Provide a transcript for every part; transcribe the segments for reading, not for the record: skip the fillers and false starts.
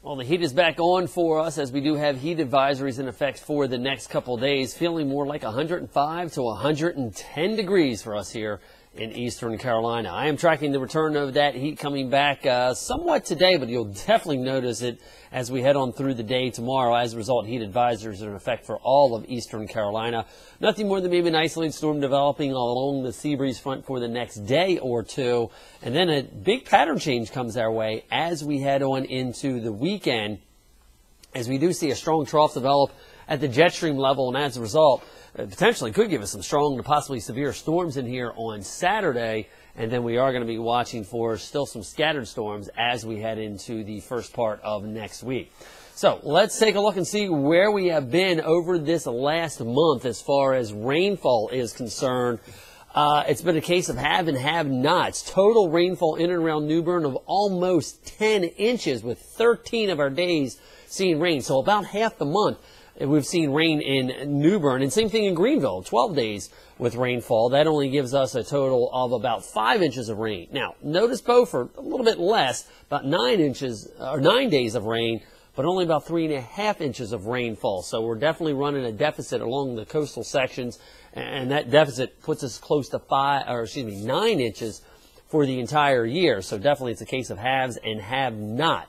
Well, the heat is back on for us as we do have heat advisories in effect for the next couple of days, feeling more like 105 to 110 degrees for us here in eastern Carolina. I am tracking the return of that heat coming back somewhat today, but you'll definitely notice it as we head on through the day tomorrow. As a result, heat advisories are in effect for all of eastern Carolina. Nothing more than maybe an isolated storm developing along the sea breeze front for the next day or two. And then a big pattern change comes our way as we head on into the weekend, as we do see a strong trough develop at the jet stream level, and as a result, potentially could give us some strong to possibly severe storms in here on Saturday. And then we are going to be watching for still some scattered storms as we head into the first part of next week. So let's take a look and see where we have been over this last month as far as rainfall is concerned. It's been a case of have and have nots. Total rainfall in and around New Bern of almost 10 inches with 13 of our days seeing rain. So about half the month we've seen rain in New Bern, and same thing in Greenville, 12 days with rainfall. That only gives us a total of about 5 inches of rain. Now, notice Beaufort, a little bit less, about 9 days of rain, but only about 3.5 inches of rainfall. So we're definitely running a deficit along the coastal sections, and that deficit puts us close to 9 inches for the entire year. So definitely it's a case of haves and have not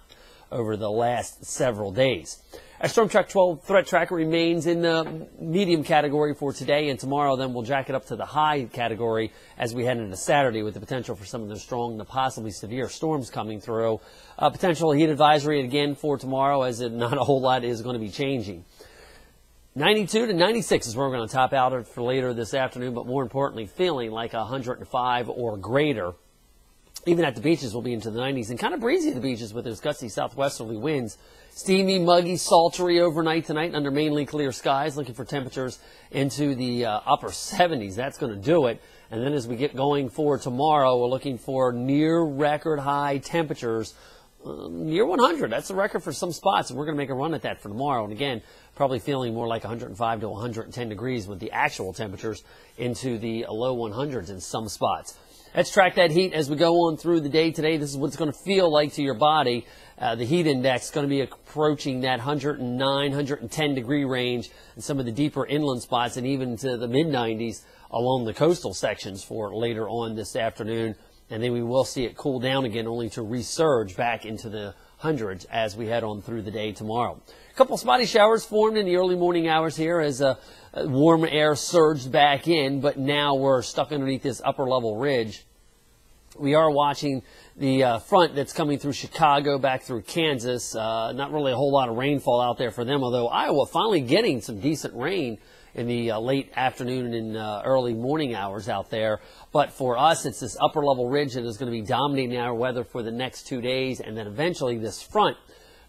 over the last several days. Our Storm Track 12 threat tracker remains in the medium category for today and tomorrow. Then we'll jack it up to the high category as we head into Saturday with the potential for some of the strong to possibly severe storms coming through. Potential heat advisory again for tomorrow, as not a whole lot is going to be changing. 92 to 96 is where we're going to top out for later this afternoon, but more importantly, feeling like 105 or greater. Even at the beaches, we'll be into the 90s and kind of breezy at the beaches with those gusty southwesterly winds. Steamy, muggy, sultry overnight tonight under mainly clear skies. Looking for temperatures into the upper 70s. That's going to do it. And then as we get going for tomorrow, we're looking for near record high temperatures, near 100. That's the record for some spots, and we're going to make a run at that for tomorrow. And again, probably feeling more like 105 to 110 degrees with the actual temperatures into the low 100s in some spots. Let's track that heat as we go on through the day today. This is what it's going to feel like to your body. The heat index is going to be approaching that 109, 110 degree range in some of the deeper inland spots, and even to the mid-90s along the coastal sections for later on this afternoon. And then we will see it cool down again, only to resurge back into the hundreds as we head on through the day tomorrow. A couple spotty showers formed in the early morning hours here as warm air surged back in, but now we're stuck underneath this upper level ridge. We are watching the front that's coming through Chicago back through Kansas. Not really a whole lot of rainfall out there for them, although Iowa finally getting some decent rain in the late afternoon and early morning hours out there. But for us, it's this upper level ridge that is going to be dominating our weather for the next 2 days, and then eventually this front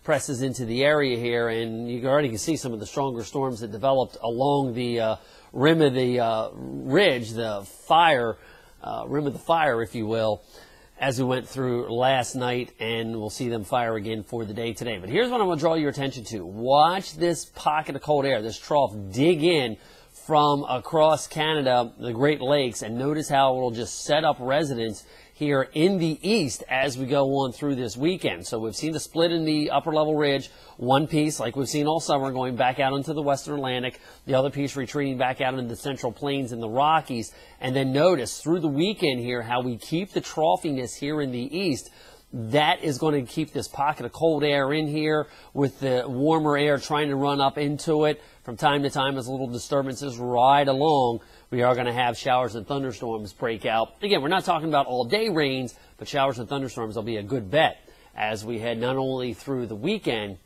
presses into the area here, and you already can see some of the stronger storms that developed along the rim of the ridge, the fire, rim of the fire, if you will, as we went through last night, and we'll see them fire again for the day today. But here's what I'm going to draw your attention to. Watch this pocket of cold air, this trough, dig in from across Canada, the Great Lakes, and notice how it will just set up residence here in the east as we go on through this weekend. So we've seen the split in the upper level ridge, one piece like we've seen all summer going back out into the western Atlantic, the other piece retreating back out into the central plains and the Rockies. And then notice through the weekend here how we keep the troughiness here in the east. That is going to keep this pocket of cold air in here with the warmer air trying to run up into it. From time to time, as little disturbances ride along, we are going to have showers and thunderstorms break out. Again, we're not talking about all-day rains, but showers and thunderstorms will be a good bet as we head not only through the weekend,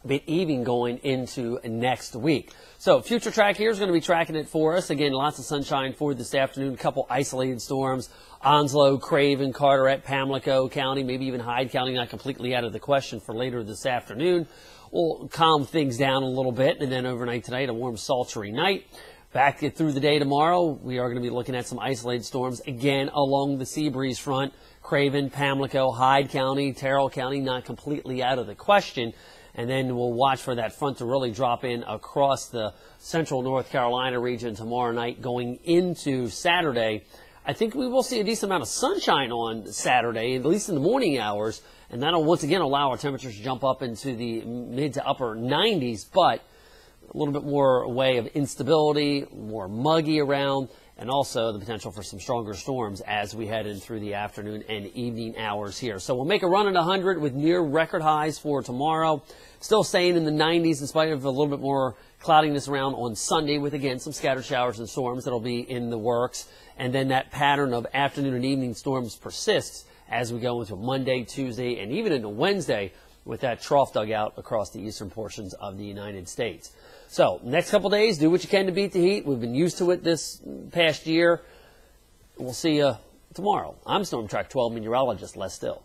but even going into next week. So future track here is going to be tracking it for us. Again, lots of sunshine for this afternoon. A couple isolated storms. Onslow, Craven, Carteret, Pamlico County, maybe even Hyde County, not completely out of the question for later this afternoon. We'll calm things down a little bit, and then overnight tonight, a warm, sultry night. Back through the day tomorrow, we are going to be looking at some isolated storms, again, along the sea breeze front. Craven, Pamlico, Hyde County, Terrell County, not completely out of the question. And then we'll watch for that front to really drop in across the central North Carolina region tomorrow night going into Saturday. I think we will see a decent amount of sunshine on Saturday, at least in the morning hours, and that'll once again allow our temperatures to jump up into the mid to upper 90s, but a little bit more way of instability, more muggy around, and also the potential for some stronger storms as we head in through the afternoon and evening hours here. So we'll make a run at 100 with near record highs for tomorrow. Still staying in the 90s in spite of a little bit more cloudiness around on Sunday with, again, some scattered showers and storms that'll be in the works. And then that pattern of afternoon and evening storms persists as we go into Monday, Tuesday, and even into Wednesday with that trough dug out across the eastern portions of the United States. So, next couple days, do what you can to beat the heat. We've been used to it this past year. We'll see you tomorrow. I'm Storm Track 12 meteorologist Les Still.